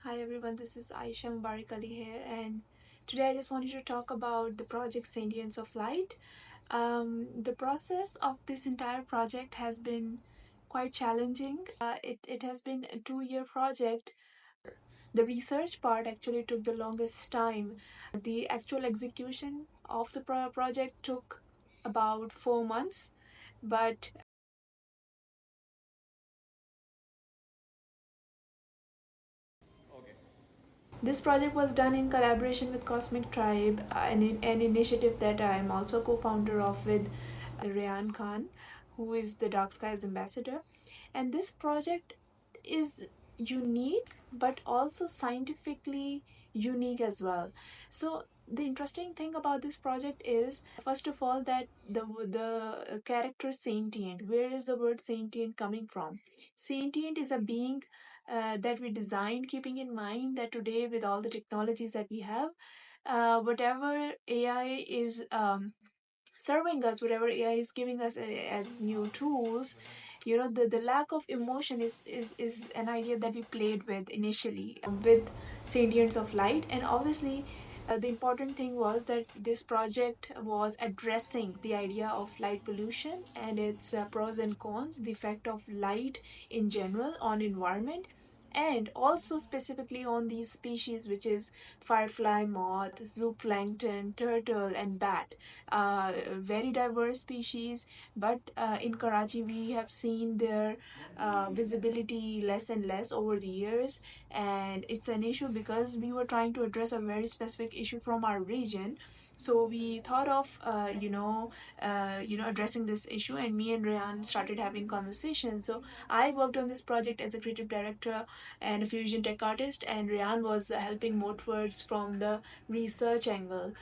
Hi everyone, this is Ayesha Mubarak here, and today I just wanted to talk about the project Sentients of Light. The process of this entire project has been quite challenging. It has been a 2-year project. The research part actually took the longest time. The actual execution of the project took about 4 months, but this project was done in collaboration with Cosmic Tribe, an initiative that I am also co-founder of with Rayan Khan, who is the Dark Skies ambassador. And this project is unique, but also scientifically unique as well. So the interesting thing about this project is, first of all, that the character sentient. Where is the word sentient coming from? Sentient is a being that we designed keeping in mind that today, with all the technologies that we have, whatever AI is serving us, whatever AI is giving us as new tools, the lack of emotion is an idea that we played with initially with Sentients of Light. And obviously, the important thing was that this project was addressing the idea of light pollution and its pros and cons, the effect of light in general on environment, and also specifically on these species, which is firefly, moth, zooplankton, turtle, and bat. Very diverse species, but in Karachi we have seen their visibility less and less over the years, and it's an issue because we were trying to address a very specific issue from our region. So we thought of addressing this issue, and me and Rehan started having conversations. So I worked on this project as a creative director and a fusion tech artist, and Rehan was helping more towards from the research angle.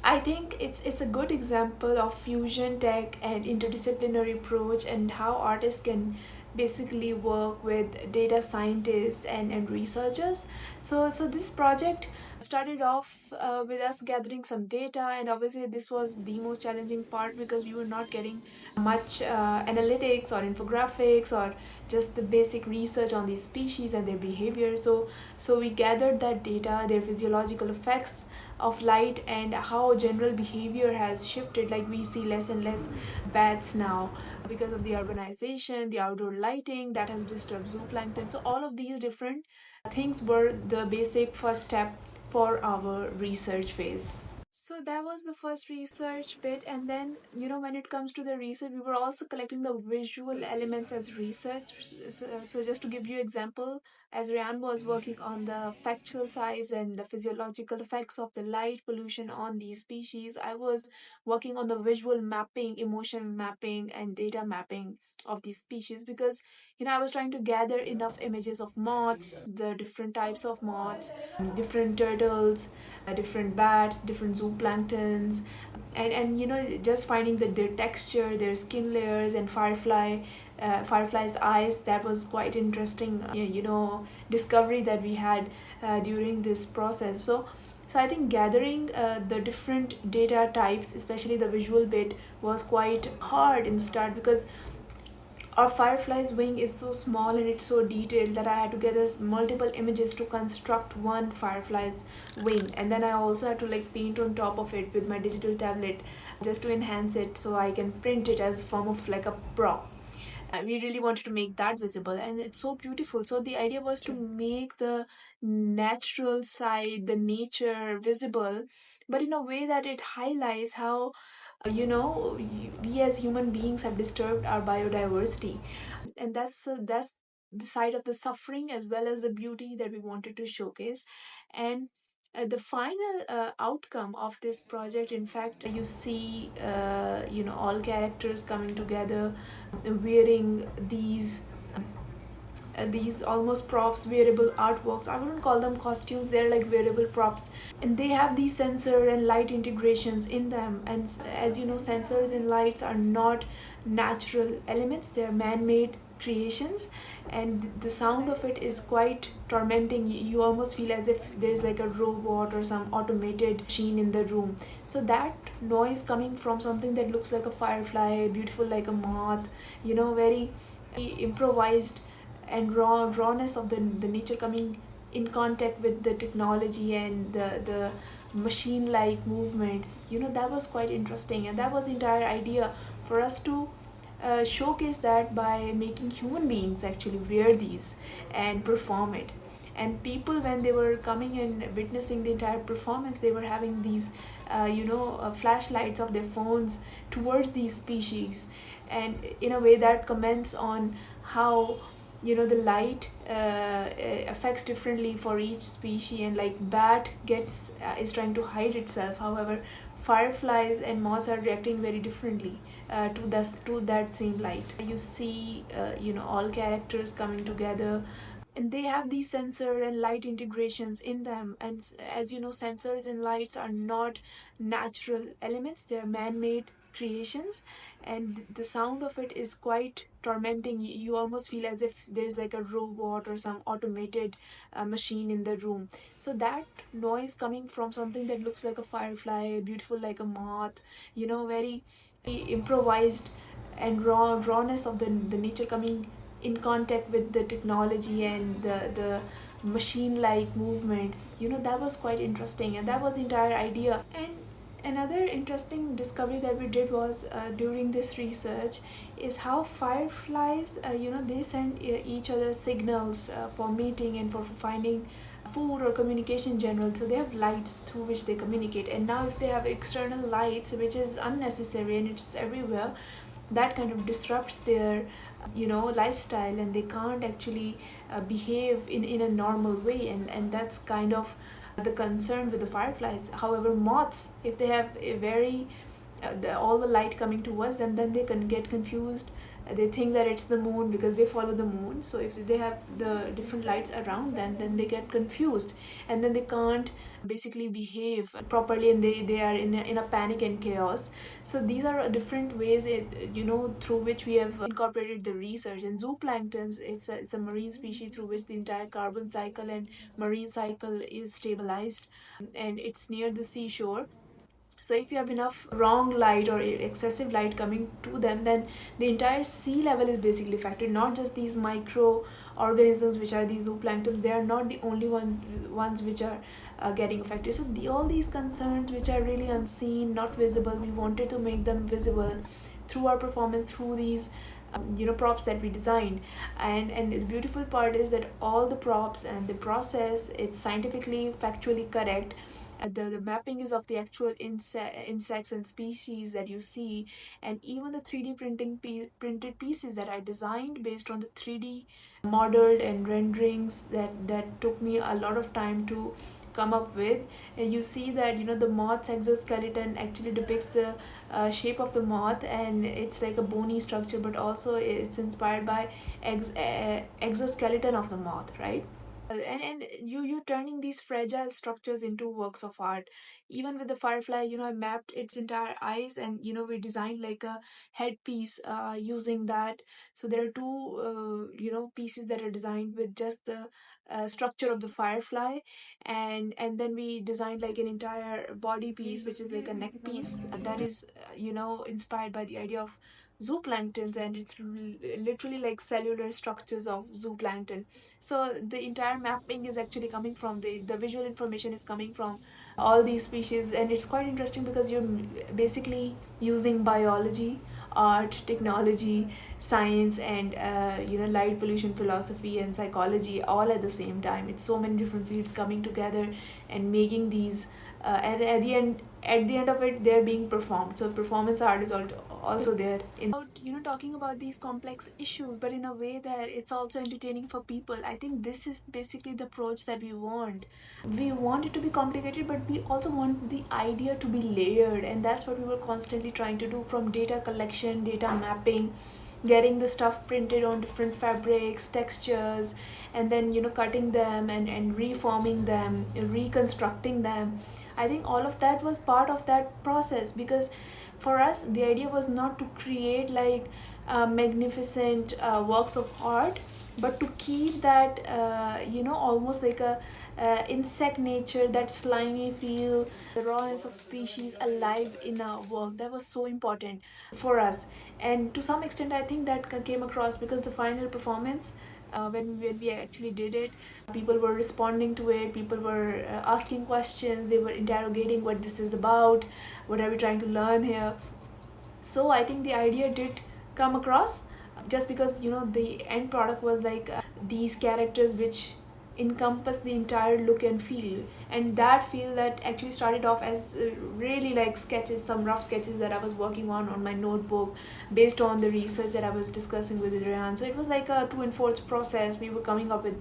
I think it's a good example of fusion tech and interdisciplinary approach, and how artists can basically work with data scientists and researchers. So this project started off with us gathering some data, and obviously this was the most challenging part because we were not getting much analytics or infographics or just the basic research on these species and their behavior. So we gathered that data, their physiological effects of light, and how general behavior has shifted. Like we see less and less bats now because of the urbanization, the outdoor lighting that has disturbed zooplankton. So all of these different things were the basic first step for our research phase. So that was the first research bit, and then when it comes to the research, we were also collecting the visual elements as research. So just to give you example, as Ryan was working on the factual sides and the physiological effects of the light pollution on these species, I was working on the visual mapping, emotion mapping, and data mapping of these species, because I was trying to gather enough images of moths, the different types of moths, different turtles, different bats, different zooplanktons, and just finding their texture, their skin layers, and firefly's eyes. That was quite interesting, discovery that we had during this process. So I think gathering the different data types, especially the visual bit, was quite hard in the start because our firefly's wing is so small and it's so detailed that I had to gather multiple images to construct one firefly's wing, and then I also had to like paint on top of it with my digital tablet just to enhance it so I can print it as form of like a prop. We really wanted to make that visible, and it's so beautiful. So the idea was to make the natural side, the nature, visible, but in a way that it highlights how we as human beings have disturbed our biodiversity, and that's the side of the suffering as well as the beauty that we wanted to showcase. And the final outcome of this project, in fact, you see all characters coming together wearing these almost props, wearable artworks. I wouldn't call them costumes, they're like wearable props, and they have these sensor and light integrations in them. And as you know, sensors and lights are not natural elements, they're man-made creations, and the sound of it is quite tormenting. You almost feel as if there's like a robot or some automated machine in the room. So that noise coming from something that looks like a firefly, beautiful like a moth, very improvised, and rawness of the nature coming in contact with the technology and the machine like movements, that was quite interesting. And that was the entire idea, for us to showcase that by making human beings actually wear these and perform it. And people, when they were coming and witnessing the entire performance, they were having these flashlights of their phones towards these species, and in a way that comments on how the light affects differently for each species. And like bat gets is trying to hide itself, however fireflies and moths are reacting very differently to that same light. You see all characters coming together, and they have these sensor and light integrations in them. And as you know, sensors and lights are not natural elements, they are man-made creations. And the sound of it is quite tormenting. You almost feel as if there's like a robot or some automated machine in the room. So that noise coming from something that looks like a firefly, beautiful like a moth, very improvised, and rawness of the nature coming in contact with the technology and the machine like movements, that was quite interesting. And that was the entire idea. And another interesting discovery that we did was during this research is how fireflies, they send each other signals for mating and for finding food or communication in general. So they have lights through which they communicate. And now if they have external lights, which is unnecessary and it's everywhere, that kind of disrupts their lifestyle, and they can't actually behave in a normal way. And that's kind of the concern with the fireflies. However, moths, if they have a very all the light coming towards them, then they can get confused. They think that it's the moon because they follow the moon. So if they have the different lights around them, then they get confused, and then they can't basically behave properly, and they are in a panic and chaos. So these are different ways through which we have incorporated the research. And zooplanktons, it's a marine species through which the entire carbon cycle and marine cycle is stabilized, and it's near the seashore. So if you have enough wrong light or excessive light coming to them, then the entire sea level is basically affected. Not just these microorganisms, which are these zooplankton, they are not the only ones which are getting affected. So all these concerns, which are really unseen, not visible, we wanted to make them visible through our performance, through these props that we designed. And the beautiful part is that all the props and the process, it's scientifically factually correct. The mapping is of the actual insects and species that you see. And even the 3D printed pieces that I designed based on the 3D modeled and renderings that took me a lot of time to come up with. And you see that the moth's exoskeleton actually depicts the shape of the moth, and it's like a bony structure, but also it's inspired by exoskeleton of the moth, right? And you're turning these fragile structures into works of art. Even with the firefly, I mapped its entire eyes, and we designed like a headpiece using that. So there are two pieces that are designed with just the structure of the firefly. And then we designed like an entire body piece, which is like a neck piece that is inspired by the idea of zooplanktons, and it's literally like cellular structures of zooplankton. So the entire mapping is actually coming from the visual information is coming from all these species. And it's quite interesting because you're basically using biology, art, technology, science, and light pollution philosophy and psychology all at the same time. It's so many different fields coming together and making these and at the end of it, they're being performed. So performance art is also there in talking about these complex issues, but in a way that it's also entertaining for people. I think this is basically the approach that we want. We want it to be complicated, but we also want the idea to be layered, and that's what we were constantly trying to do, from data collection, data mapping, getting the stuff printed on different fabrics, textures, and then cutting them and reforming them, reconstructing them. I think all of that was part of that process, because for us the idea was not to create like magnificent works of art, but to keep that almost like a insect nature, that slimy feel, the rawness of species alive in our work. That was so important for us. And to some extent I think that came across, because the final performance when we actually did it. People were responding to it, people were asking questions, they were interrogating what this is about, what are we trying to learn here. So I think the idea did come across, just because the end product was like these characters which encompass the entire look and feel. And that feel that actually started off as really like sketches, some rough sketches that I was working on my notebook, based on the research that I was discussing with Ryan. So it was like a to and forth process. We were coming up with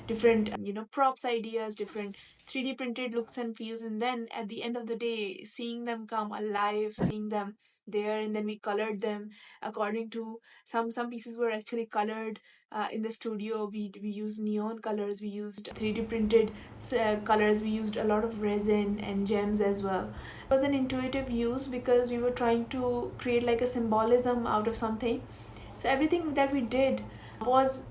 different props ideas, different 3D printed looks and feels, and then at the end of the day, seeing them come alive, seeing them there. And then we colored them according to some pieces were actually colored in the studio. We used neon colors, we used 3D printed colors, we used a lot of resin and gems as well. It was an intuitive use because we were trying to create like a symbolism out of something. So everything that we did was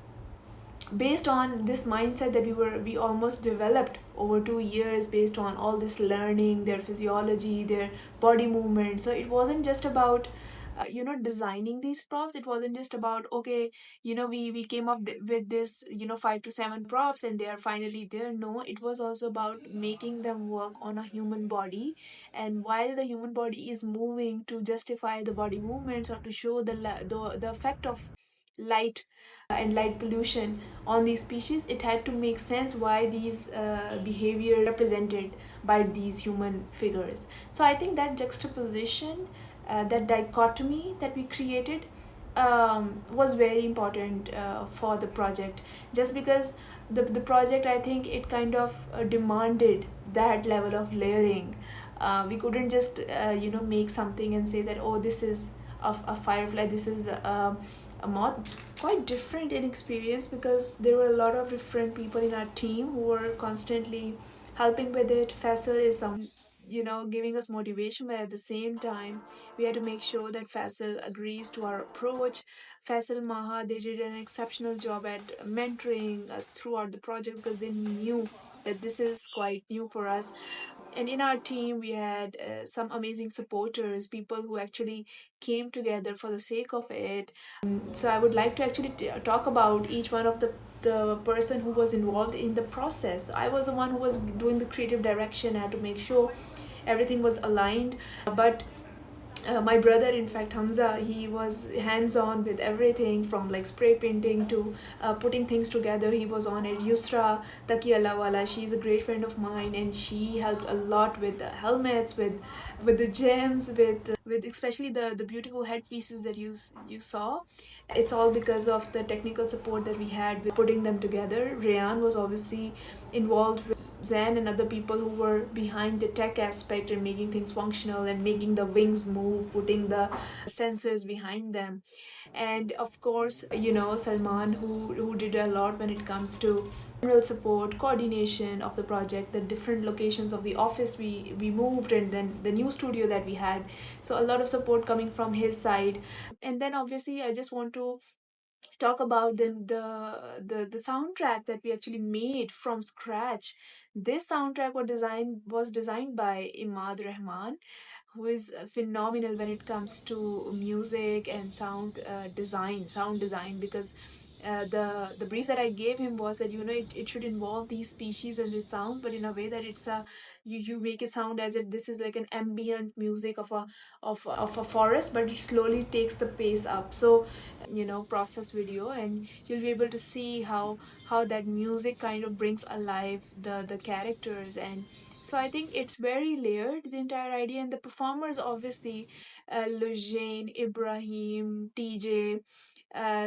based on this mindset that we almost developed over 2 years, based on all this learning, their physiology, their body movement. So it wasn't just about designing these props. It wasn't just about, okay, we came up with this 5 to 7 props and they are finally there. No, it was also about making them work on a human body. And while the human body is moving, to justify the body movements or to show the effect of light and light pollution on these species, it had to make sense why these behavior represented by these human figures. So I think that juxtaposition, that dichotomy that we created, was very important for the project, just because the project, I think it kind of demanded that level of layering. We couldn't just make something and say that, oh, this is a firefly, this is a moth. Quite different in experience, because there were a lot of different people in our team who were constantly helping with it. Faisal is some giving us motivation, but at the same time we had to make sure that Faisal agrees to our approach. Faisal, Maha, they did an exceptional job at mentoring us throughout the project, because they knew that this is quite new for us. And in our team we had some amazing supporters, people who actually came together for the sake of it. So I would like to actually talk about each one of the person who was involved in the process. I was the one who was doing the creative direction. I had to make sure everything was aligned. But my brother, in fact, Hamza, he was hands on with everything from like spray painting to putting things together. He was on it. Yusra Takiyalawala, she's a great friend of mine, and she helped a lot with the helmets, with the gems, with especially the beautiful headpieces that you saw. It's all because of the technical support that we had with putting them together. Rayan was obviously involved with Zen and other people who were behind the tech aspect and making things functional and making the wings move, putting the sensors behind them. And of course, Salman, who did a lot when it comes to general support, coordination of the project, the different locations of the office we moved, and then the new studio that we had. So a lot of support coming from his side. And then obviously I just want to talk about the soundtrack that we actually made from scratch. This soundtrack was designed by Imad Rahman, who is phenomenal when it comes to music and sound design, because the brief that I gave him was that it should involve these species and this sound, but in a way that it's a you make it sound as if this is like an ambient music of a forest, but it slowly takes the pace up. So process video, and you'll be able to see how that music kind of brings alive the characters. And so I think it's very layered, the entire idea. And the performers, obviously, Lujane, Ibrahim, TJ,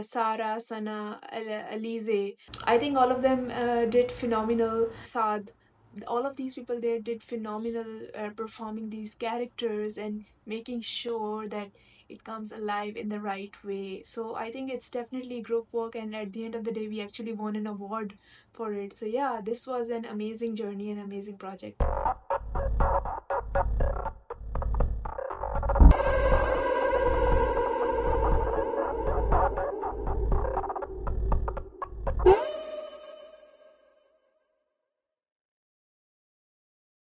Sarah, Sana, Alize. I think all of them did phenomenal. Sad, all of these people there did phenomenal performing these characters and making sure that it comes alive in the right way. So I think it's definitely group work, and at the end of the day we actually won an award for it. So yeah, this was an amazing journey, an amazing project.